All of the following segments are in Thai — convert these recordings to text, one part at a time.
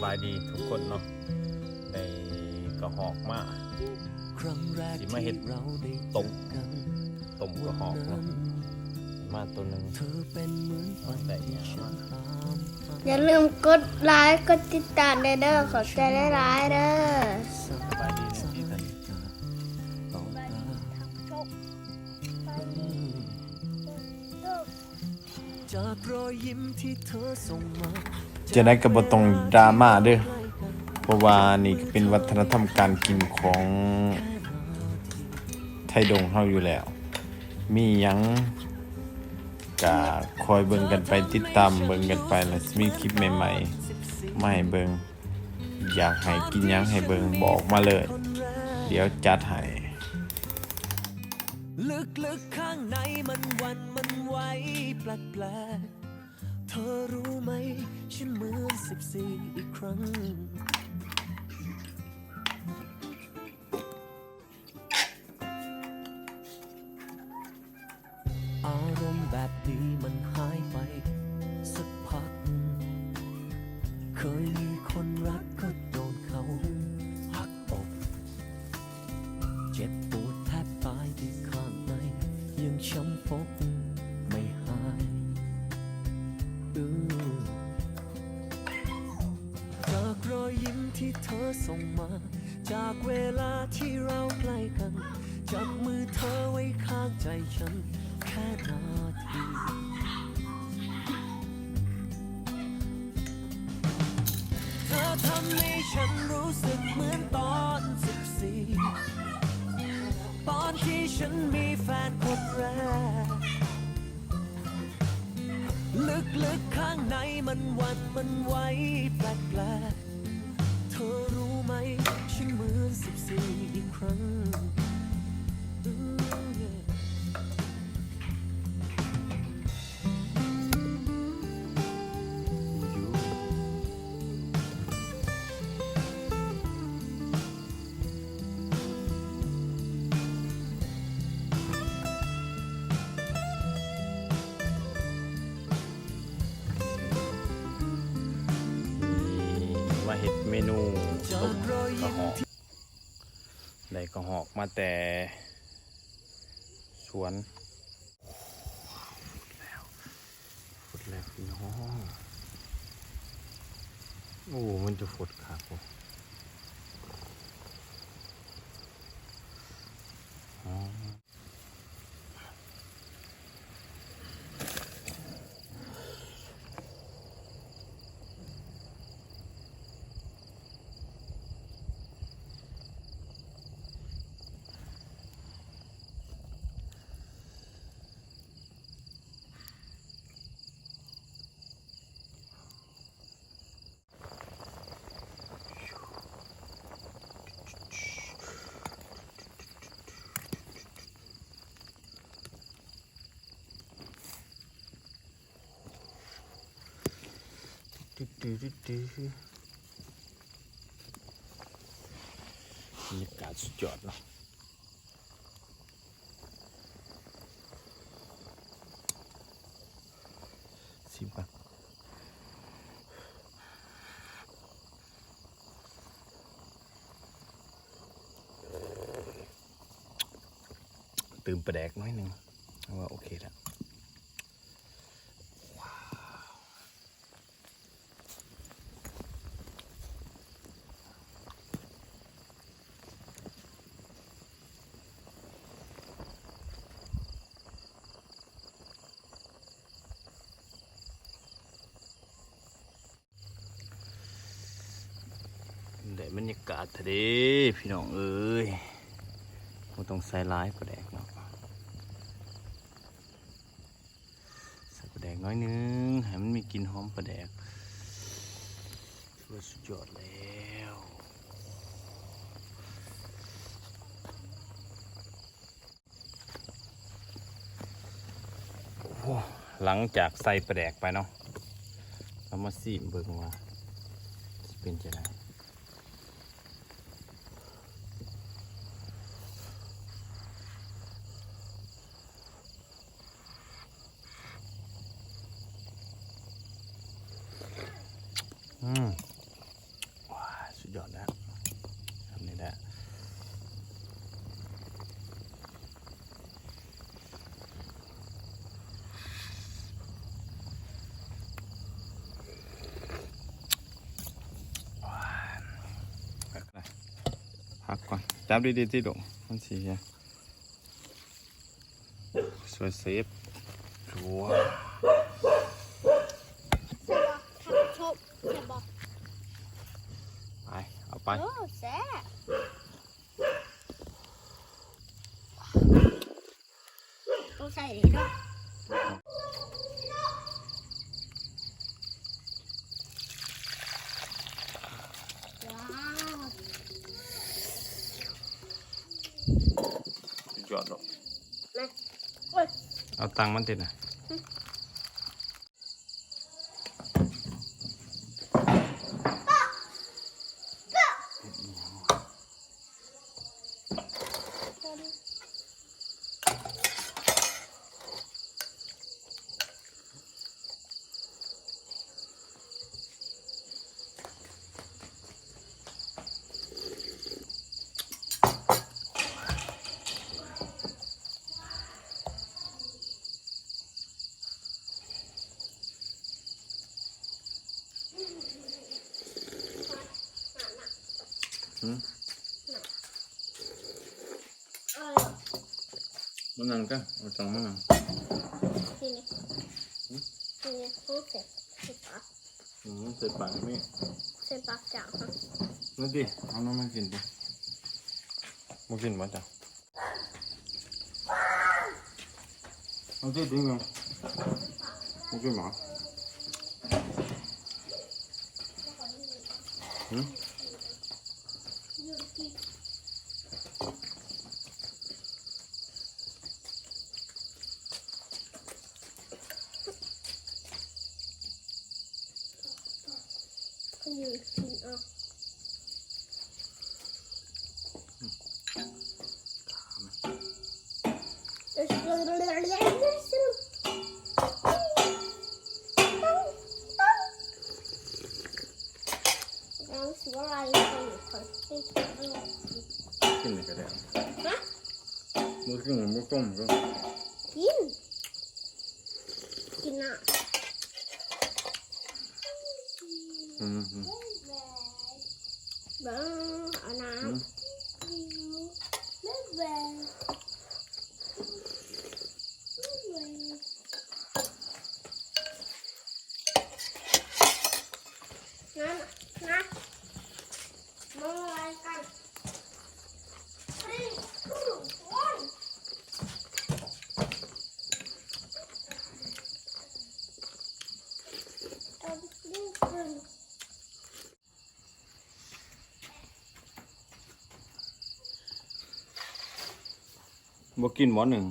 บายดีทุกคนเนาะในกระหอกมาสิมาเห็ดต้มกระหอกเนาะมาตัวหนึ่งได้ยามาอย่าลืมกดไลค์กดติดตามเด้อขอใจได้ร้ายเด้อสบายดีในที่ท่านจะได้กระบตรงดราม่าเด้อเพราะว่านี่เป็นวัฒนธรรมการกินของไทยดงเฮาอยู่แล้วมีหยังก็คอยเบิ่งกันไปติดตามเบิ่งกันไปแล้วมีคลิปใหม่ๆมาให้เบิ่งอยากให้กินหยังให้เบิ่งบอกมาเลยเดี๋ยวจัดให้ลึกๆข้างในมันวันมันไหวแปลกๆเธอรู้ไหมฉันเหมือน14อีกครั้งอารมณ์แบบดีมันหายไปสักพักเคยมีคนรักก็โดนเขาหักอกเจ็บปวดแทบตายที่ข้างในยังช้ำฟกไม่หายจากรอยยิ้มที่เธอส่งมาจากเวลาที่เราใกล้กันจับมือเธอไว้ข้างใจฉันแค่นาทีเธอทำให้ฉันรู้สึกเหมือนตอน14ตอนที่ฉันมีแฟนคนแรกลึกๆข้างในมันวันมันไหวแปลกๆเธอรู้ไหมฉันเหมือน14อีกครั้งมาเห็ดเมนูต้มกระหอกได้กระหอกมาแต่สวนฝดแล้วพี่น้องโอ้มันจะฝดขาดผมบรรยากาศสุดยอดเนาะชิมกันตื่มประแดกน้อยหนึ่งว่าโอเคแล้วได้บรรยากาศทะเลพี่น้องเอ้ยไม่ต้องใส่ร้ายประแดกเนาะใส่ประแดกน้อยนึงให้มันมีกลิ่นหอมประแดกสุดยอดแล้วโอ้หลังจากใส่ประแดกไปเนาะเรามาซีมเบิ่งว่าเป็นจะได้ พักก่อนจับดีๆที่ดงมันสีสวยเซฟชัวร์ ใช่บอกทำชบใช่บอก ไปเอาไป โอ้แซ่บต้องใส่ดีด้วยว้าว หยอดหรอก มาโอ้ย เอาตังค์มันติดนะมันนั่งกันเอาตังค์มันนั่ง ทีนี้ต้องเสร็จปาก ใส่ปากนี่ เสร็จปากจ่างครับ นั่นดิเอาน้ำมากินดิมากินมาจ้ะเอาที่ดิ้งกันมากินหมาก็ยืนกินเอาน้ำสีอะไรคนที่กินอร่อย กินอะไรก็ได้ ฮะ มือกินเหมือนมือต้มก็ กินกินอ่ะ เบิ้งเอาน้ำนั่นนะมองอะไรกันบ่กินหมอหนึ่ง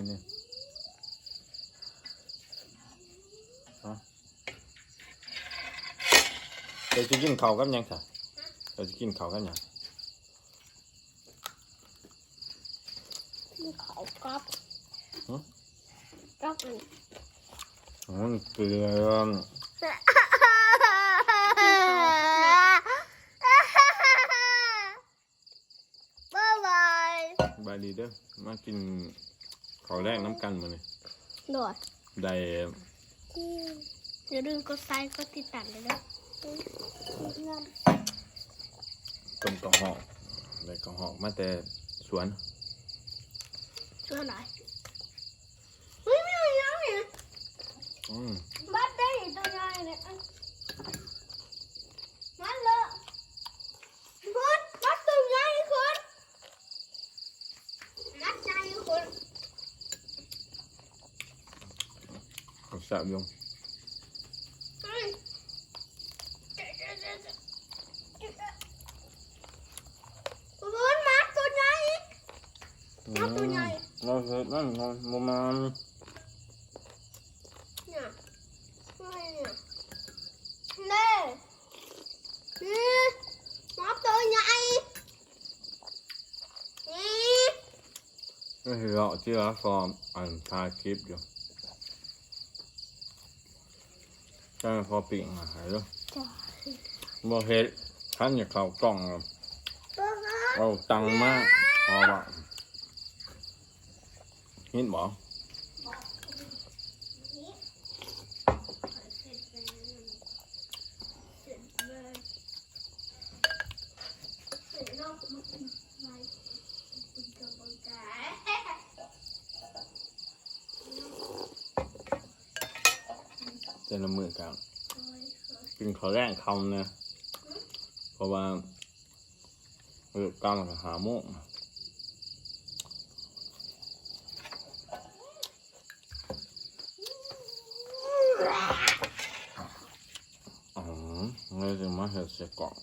เนี่ยเราจะกินข้าวกันยังค่ะเราจะกินข้าวกันยัง เขาก๊อบก๊อบมัน เกลือ บ๊ายบาย บายดีเด้อมากินข้าวแรกน้ำกันมาเนี่ย โดด ได้ อย่าลืมกดไลค์กดติดตามเลยนะ ต้มกระหอกได้กระหอกมาแต่สวน ช่วยหน่อยเฮ้ยไม่เอาอย่างนี้บัดได้ตัวใหญ่เลยมันเลอะคุณบัดตัวใหญ่คุณบัดใหญ่คุณ ข้าวสาบยง เห็ดนั่นประมาณ เนี่ยอะไรเนี่ยเล่มอบตัวใหญ่นี่ ไม่เห็นเราที่เราฟอร์มถ่ายคลิปอยู่ใช่พอปิ่งหายแล้วบ่เห็ดท่านอย่าเข้ากล้องครับ ตัวนะ เอาตังค์มากพอว่าเห็นบ่ แต่ละมือกันกินข้าวแรงคำนะเพราะว่ากำลังหาโมงเลยจะมาเห็ดเสียกล่อง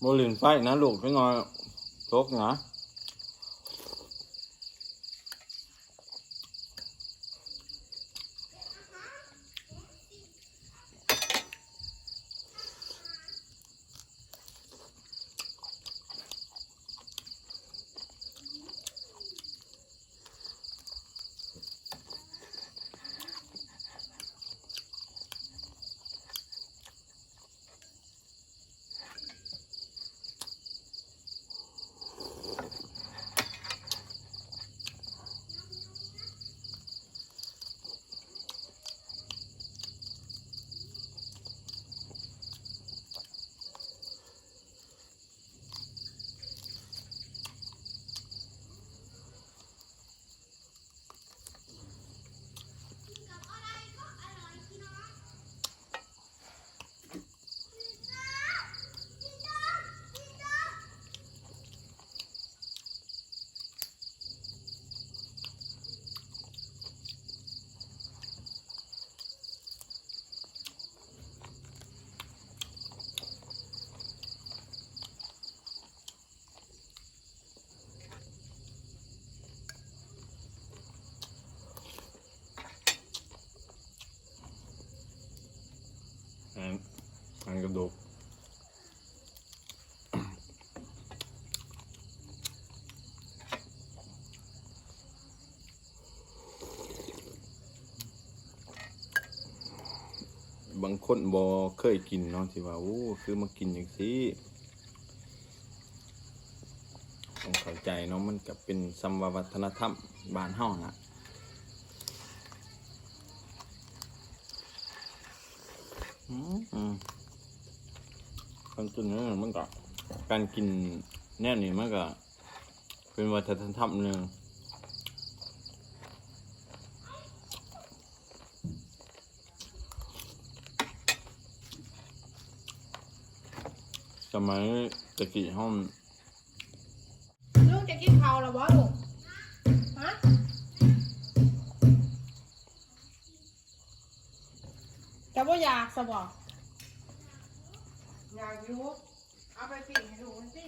โมลินไฟนะลูกไปหน่อยตกนะ บางคนบ่เคยกินเนาะที่ว่าโอ้คือมากินจังซี่ต้องเข้าใจเนาะมันก็เป็นสัมวัฒนธรรมบ้านเฮาน่ะความจริงแล้วมันก็การกินแนวนี้มันก็เป็นวัฒนธรรมหนึ่งสมัยตะกี้ห้อง ลูกจะกินข้าวหรอวะลูกฮะจะบ่อยากสบออยากอยู่เอาไปปิ้งให้ลูกมันสิ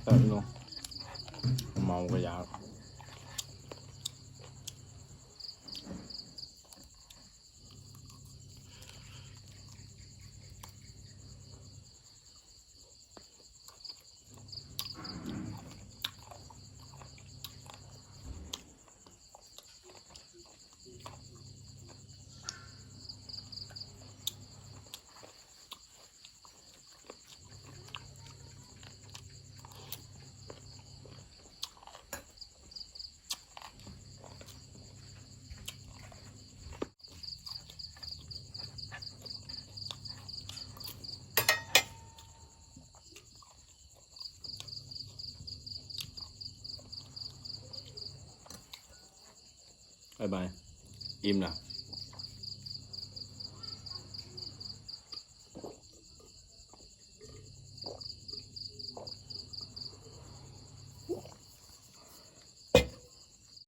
แต่พี่น้องเมาก็ยาวบายบายอิ่มละ